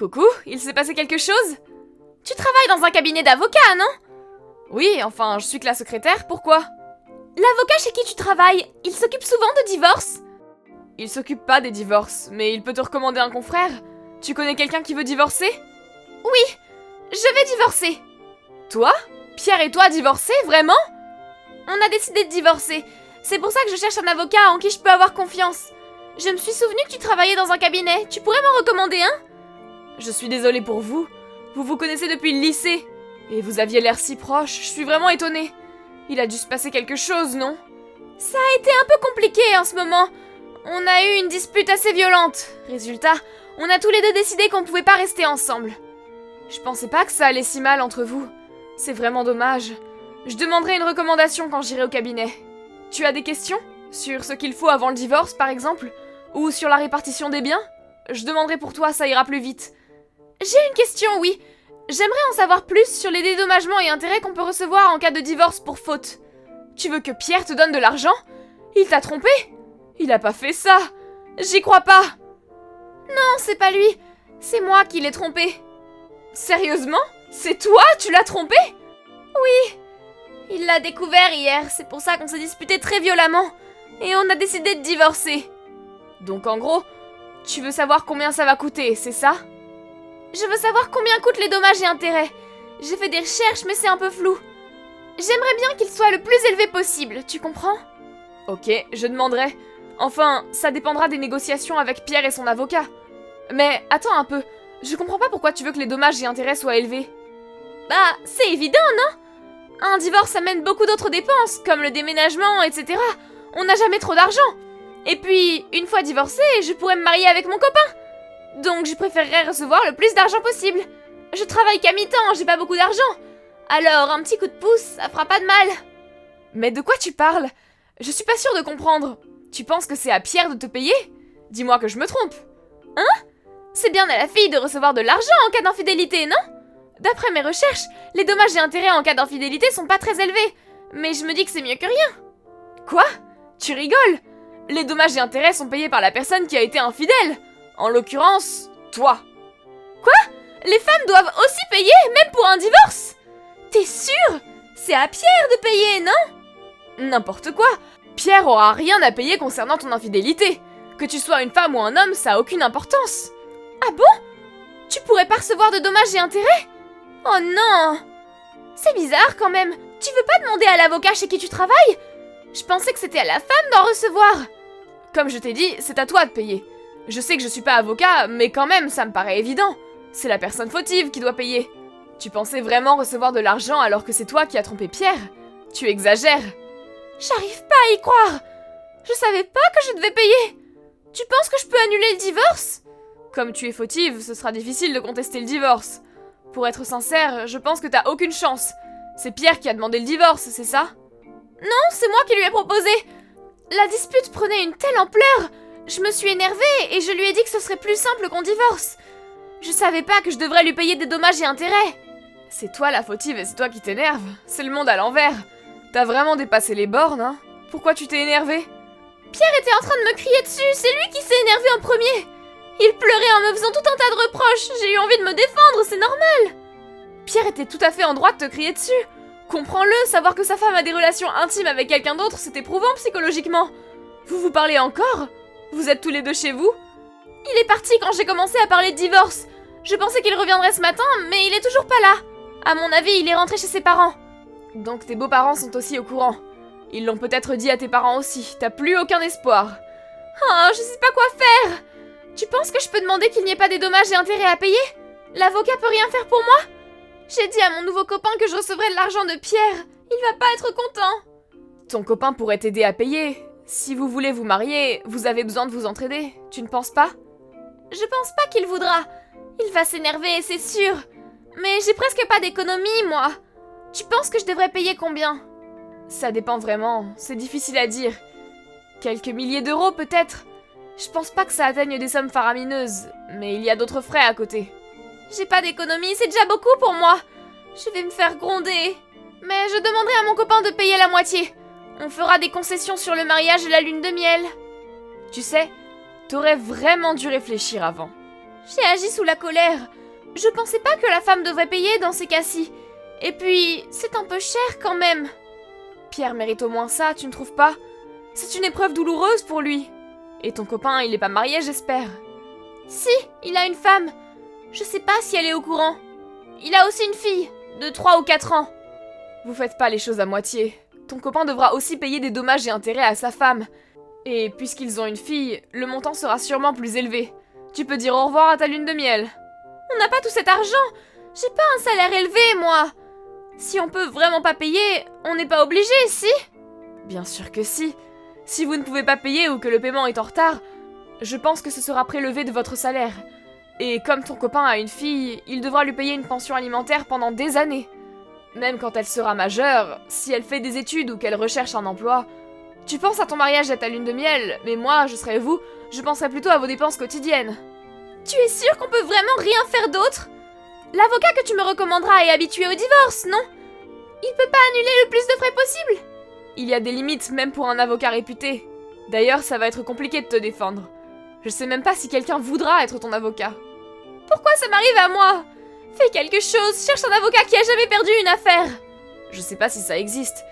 Coucou, il s'est passé quelque chose? Tu travailles dans un cabinet d'avocats, non? Oui, enfin, je suis que la secrétaire, pourquoi? L'avocat chez qui tu travailles, il s'occupe souvent de divorces? Il s'occupe pas des divorces, mais il peut te recommander un confrère. Tu connais quelqu'un qui veut divorcer? Oui, je vais divorcer. Toi? Pierre et toi divorcer, vraiment? On a décidé de divorcer. C'est pour ça que je cherche un avocat en qui je peux avoir confiance. Je me suis souvenu que tu travaillais dans un cabinet. Tu pourrais m'en recommander un? Je suis désolée pour vous. Vous vous connaissez depuis le lycée. Et vous aviez l'air si proche, je suis vraiment étonnée. Il a dû se passer quelque chose, non? Ça a été un peu compliqué en ce moment. On a eu une dispute assez violente. Résultat, on a tous les deux décidé qu'on pouvait pas rester ensemble. Je pensais pas que ça allait si mal entre vous. C'est vraiment dommage. Je demanderai une recommandation quand j'irai au cabinet. Tu as des questions? Sur ce qu'il faut avant le divorce, par exemple? Ou sur la répartition des biens? Je demanderai pour toi, ça ira plus vite. J'ai une question, oui. J'aimerais en savoir plus sur les dédommagements et intérêts qu'on peut recevoir en cas de divorce pour faute. Tu veux que Pierre te donne de l'argent? Il t'a trompé? Il a pas fait ça. J'y crois pas. Non, c'est pas lui. C'est moi qui l'ai trompé. Sérieusement? C'est toi? Tu l'as trompé? Oui. Il l'a découvert hier, c'est pour ça qu'on s'est disputé très violemment. Et on a décidé de divorcer. Donc en gros, tu veux savoir combien ça va coûter, c'est ça? Je veux savoir combien coûtent les dommages et intérêts. J'ai fait des recherches, mais c'est un peu flou. J'aimerais bien qu'il soit le plus élevé possible, tu comprends? Ok, je demanderai. Enfin, ça dépendra des négociations avec Pierre et son avocat. Mais attends un peu, je comprends pas pourquoi tu veux que les dommages et intérêts soient élevés. Bah, c'est évident, non? Un divorce amène beaucoup d'autres dépenses, comme le déménagement, etc. On n'a jamais trop d'argent. Et puis, une fois divorcée, je pourrais me marier avec mon copain. Donc je préférerais recevoir le plus d'argent possible. Je travaille qu'à mi-temps, j'ai pas beaucoup d'argent. Alors un petit coup de pouce, ça fera pas de mal. Mais de quoi tu parles? Je suis pas sûre de comprendre. Tu penses que c'est à Pierre de te payer? Dis-moi que je me trompe. Hein? C'est bien à la fille de recevoir de l'argent en cas d'infidélité, non? D'après mes recherches, les dommages et intérêts en cas d'infidélité sont pas très élevés. Mais je me dis que c'est mieux que rien. Quoi? Tu rigoles? Les dommages et intérêts sont payés par la personne qui a été infidèle. En l'occurrence, toi. Quoi? Les femmes doivent aussi payer, même pour un divorce? T'es sûre? C'est à Pierre de payer, non? N'importe quoi. Pierre aura rien à payer concernant ton infidélité. Que tu sois une femme ou un homme, ça a aucune importance. Ah bon? Tu pourrais pas recevoir de dommages et intérêts? Oh non! C'est bizarre quand même. Tu veux pas demander à l'avocat chez qui tu travailles? Je pensais que c'était à la femme d'en recevoir. Comme je t'ai dit, c'est à toi de payer. Je sais que je suis pas avocat, mais quand même, ça me paraît évident. C'est la personne fautive qui doit payer. Tu pensais vraiment recevoir de l'argent alors que c'est toi qui as trompé Pierre? Tu exagères. J'arrive pas à y croire. Je savais pas que je devais payer. Tu penses que je peux annuler le divorce? Comme tu es fautive, ce sera difficile de contester le divorce. Pour être sincère, je pense que t'as aucune chance. C'est Pierre qui a demandé le divorce, c'est ça? Non, c'est moi qui lui ai proposé. La dispute prenait une telle ampleur. Je me suis énervée et je lui ai dit que ce serait plus simple qu'on divorce. Je savais pas que je devrais lui payer des dommages et intérêts. C'est toi la fautive et c'est toi qui t'énerve. C'est le monde à l'envers. T'as vraiment dépassé les bornes, hein? Pourquoi tu t'es énervée? Pierre était en train de me crier dessus, c'est lui qui s'est énervé en premier. Il pleurait en me faisant tout un tas de reproches. J'ai eu envie de me défendre, c'est normal. Pierre était tout à fait en droit de te crier dessus. Comprends-le, savoir que sa femme a des relations intimes avec quelqu'un d'autre, c'est éprouvant psychologiquement. Vous vous parlez encore? Vous êtes tous les deux chez vous? Il est parti quand j'ai commencé à parler de divorce. Je pensais qu'il reviendrait ce matin, mais il est toujours pas là. À mon avis, il est rentré chez ses parents. Donc tes beaux-parents sont aussi au courant. Ils l'ont peut-être dit à tes parents aussi. T'as plus aucun espoir. Oh, je sais pas quoi faire. Tu penses que je peux demander qu'il n'y ait pas des dommages et intérêts à payer? L'avocat peut rien faire pour moi? J'ai dit à mon nouveau copain que je recevrais de l'argent de Pierre. Il va pas être content. Ton copain pourrait t'aider à payer. Si vous voulez vous marier, vous avez besoin de vous entraider. Tu ne penses pas? Je pense pas qu'il voudra. Il va s'énerver, c'est sûr. Mais j'ai presque pas d'économie, moi. Tu penses que je devrais payer combien? Ça dépend vraiment. C'est difficile à dire. Quelques milliers d'euros, peut-être. Je pense pas que ça atteigne des sommes faramineuses. Mais il y a d'autres frais à côté. J'ai pas d'économie, c'est déjà beaucoup pour moi. Je vais me faire gronder. Mais je demanderai à mon copain de payer la moitié. On fera des concessions sur le mariage et la lune de miel. Tu sais, t'aurais vraiment dû réfléchir avant. J'ai agi sous la colère. Je pensais pas que la femme devrait payer dans ces cas-ci. Et puis, c'est un peu cher quand même. Pierre mérite au moins ça, tu ne trouves pas? C'est une épreuve douloureuse pour lui. Et ton copain, il est pas marié, j'espère. Si, il a une femme. Je sais pas si elle est au courant. Il a aussi une fille, de 3 ou 4 ans. Vous faites pas les choses à moitié. Ton copain devra aussi payer des dommages et intérêts à sa femme. Et puisqu'ils ont une fille, le montant sera sûrement plus élevé. Tu peux dire au revoir à ta lune de miel. On n'a pas tout cet argent. J'ai pas un salaire élevé, moi. Si on peut vraiment pas payer, on n'est pas obligé, si? Bien sûr que si. Si vous ne pouvez pas payer ou que le paiement est en retard, je pense que ce sera prélevé de votre salaire. Et comme ton copain a une fille, il devra lui payer une pension alimentaire pendant des années. Même quand elle sera majeure, si elle fait des études ou qu'elle recherche un emploi. Tu penses à ton mariage et à ta lune de miel, mais moi, je serais vous, je penserais plutôt à vos dépenses quotidiennes. Tu es sûr qu'on peut vraiment rien faire d'autre? L'avocat que tu me recommanderas est habitué au divorce, non? Il peut pas annuler le plus de frais possible? Il y a des limites, même pour un avocat réputé. D'ailleurs, ça va être compliqué de te défendre. Je sais même pas si quelqu'un voudra être ton avocat. Pourquoi ça m'arrive à moi? Fais quelque chose, cherche un avocat qui a jamais perdu une affaire. Je sais pas si ça existe.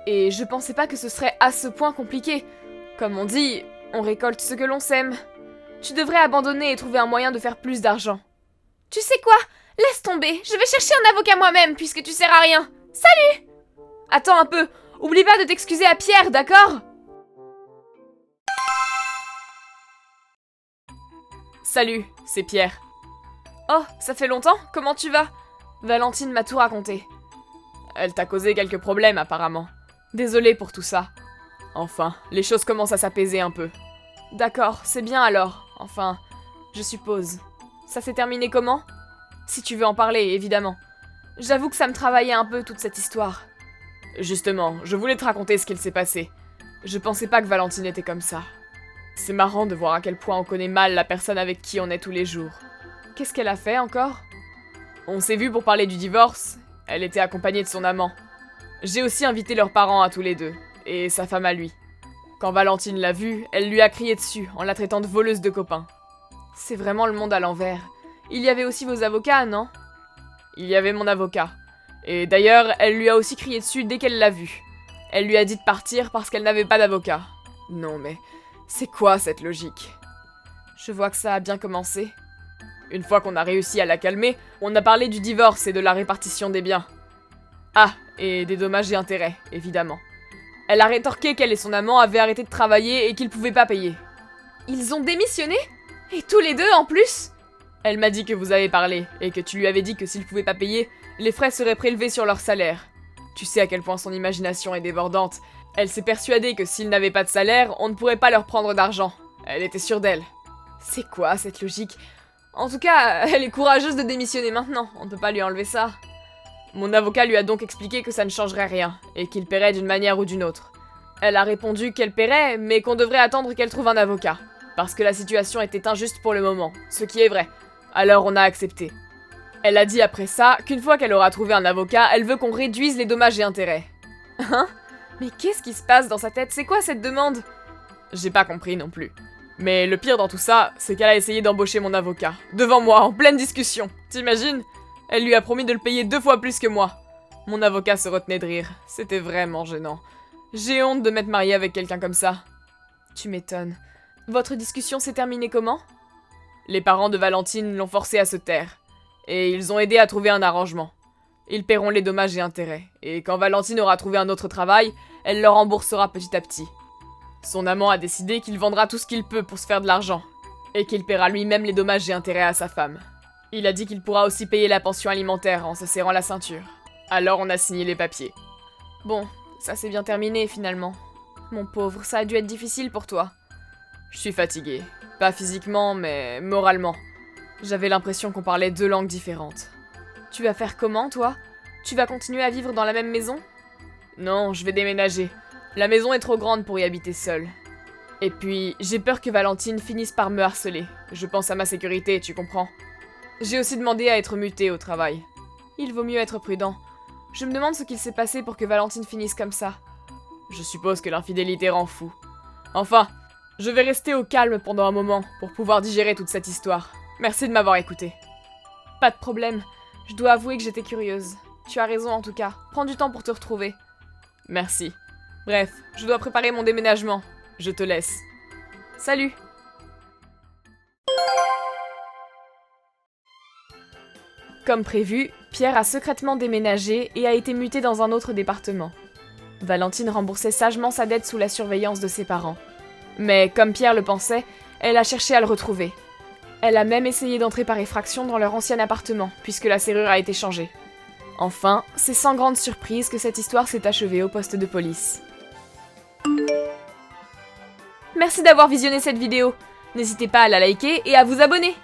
Et je pensais pas que ce serait à ce point compliqué. Comme on dit, on récolte ce que l'on sème. Tu devrais abandonner et trouver un moyen de faire plus d'argent. Tu sais quoi? Laisse tomber, je vais chercher un avocat moi-même puisque tu sers à rien. Salut! Attends un peu, oublie pas de t'excuser à Pierre, d'accord? Salut, c'est Pierre. Oh, ça fait longtemps? Comment tu vas? Valentine m'a tout raconté. Elle t'a causé quelques problèmes apparemment. Désolée pour tout ça. Enfin, les choses commencent à s'apaiser un peu. D'accord, c'est bien alors. Enfin, je suppose. Ça s'est terminé comment? Si tu veux en parler, évidemment. J'avoue que ça me travaillait un peu toute cette histoire. Justement, je voulais te raconter ce qu'il s'est passé. Je pensais pas que Valentine était comme ça. C'est marrant de voir à quel point on connaît mal la personne avec qui on est tous les jours. Qu'est-ce qu'elle a fait encore? On s'est vus pour parler du divorce. Elle était accompagnée de son amant. J'ai aussi invité leurs parents à tous les deux, et sa femme à lui. Quand Valentine l'a vue, elle lui a crié dessus en la traitant de voleuse de copains. C'est vraiment le monde à l'envers. Il y avait aussi vos avocats, non? Il y avait mon avocat. Et d'ailleurs, elle lui a aussi crié dessus dès qu'elle l'a vu. Elle lui a dit de partir parce qu'elle n'avait pas d'avocat. Non mais, c'est quoi cette logique? Je vois que ça a bien commencé. Une fois qu'on a réussi à la calmer, on a parlé du divorce et de la répartition des biens. Ah, et des dommages et intérêts, évidemment. Elle a rétorqué qu'elle et son amant avaient arrêté de travailler et qu'ils pouvaient pas payer. Ils ont démissionné? Et tous les deux en plus? Elle m'a dit que vous avez parlé, et que tu lui avais dit que s'ils pouvaient pas payer, les frais seraient prélevés sur leur salaire. Tu sais à quel point son imagination est débordante. Elle s'est persuadée que s'ils n'avaient pas de salaire, on ne pourrait pas leur prendre d'argent. Elle était sûre d'elle. C'est quoi cette logique? En tout cas, elle est courageuse de démissionner maintenant, on ne peut pas lui enlever ça. Mon avocat lui a donc expliqué que ça ne changerait rien, et qu'il paierait d'une manière ou d'une autre. Elle a répondu qu'elle paierait, mais qu'on devrait attendre qu'elle trouve un avocat, parce que la situation était injuste pour le moment, ce qui est vrai. Alors on a accepté. Elle a dit après ça qu'une fois qu'elle aura trouvé un avocat, elle veut qu'on réduise les dommages et intérêts. Hein? Mais qu'est-ce qui se passe dans sa tête? C'est quoi cette demande? J'ai pas compris non plus. Mais le pire dans tout ça, c'est qu'elle a essayé d'embaucher mon avocat. Devant moi, en pleine discussion. T'imagines? Elle lui a promis de le payer 2 fois plus que moi. Mon avocat se retenait de rire. C'était vraiment gênant. J'ai honte de m'être mariée avec quelqu'un comme ça. Tu m'étonnes. Votre discussion s'est terminée comment? Les parents de Valentine l'ont forcée à se taire. Et ils ont aidé à trouver un arrangement. Ils paieront les dommages et intérêts. Et quand Valentine aura trouvé un autre travail, elle leur remboursera petit à petit. Son amant a décidé qu'il vendra tout ce qu'il peut pour se faire de l'argent. Et qu'il paiera lui-même les dommages et intérêts à sa femme. Il a dit qu'il pourra aussi payer la pension alimentaire en se serrant la ceinture. Alors on a signé les papiers. Bon, ça s'est bien terminé finalement. Mon pauvre, ça a dû être difficile pour toi. Je suis fatiguée. Pas physiquement, mais moralement. J'avais l'impression qu'on parlait 2 langues différentes. Tu vas faire comment, toi? Tu vas continuer à vivre dans la même maison? Non, je vais déménager. La maison est trop grande pour y habiter seule. Et puis, j'ai peur que Valentine finisse par me harceler. Je pense à ma sécurité, tu comprends? J'ai aussi demandé à être mutée au travail. Il vaut mieux être prudent. Je me demande ce qu'il s'est passé pour que Valentine finisse comme ça. Je suppose que l'infidélité rend fou. Enfin, je vais rester au calme pendant un moment pour pouvoir digérer toute cette histoire. Merci de m'avoir écouté. Pas de problème. Je dois avouer que j'étais curieuse. Tu as raison en tout cas. Prends du temps pour te retrouver. Merci. Bref, je dois préparer mon déménagement. Je te laisse. Salut. Comme prévu, Pierre a secrètement déménagé et a été muté dans un autre département. Valentine remboursait sagement sa dette sous la surveillance de ses parents. Mais comme Pierre le pensait, elle a cherché à le retrouver. Elle a même essayé d'entrer par effraction dans leur ancien appartement, puisque la serrure a été changée. Enfin, c'est sans grande surprise que cette histoire s'est achevée au poste de police. Merci d'avoir visionné cette vidéo. N'hésitez pas à la liker et à vous abonner.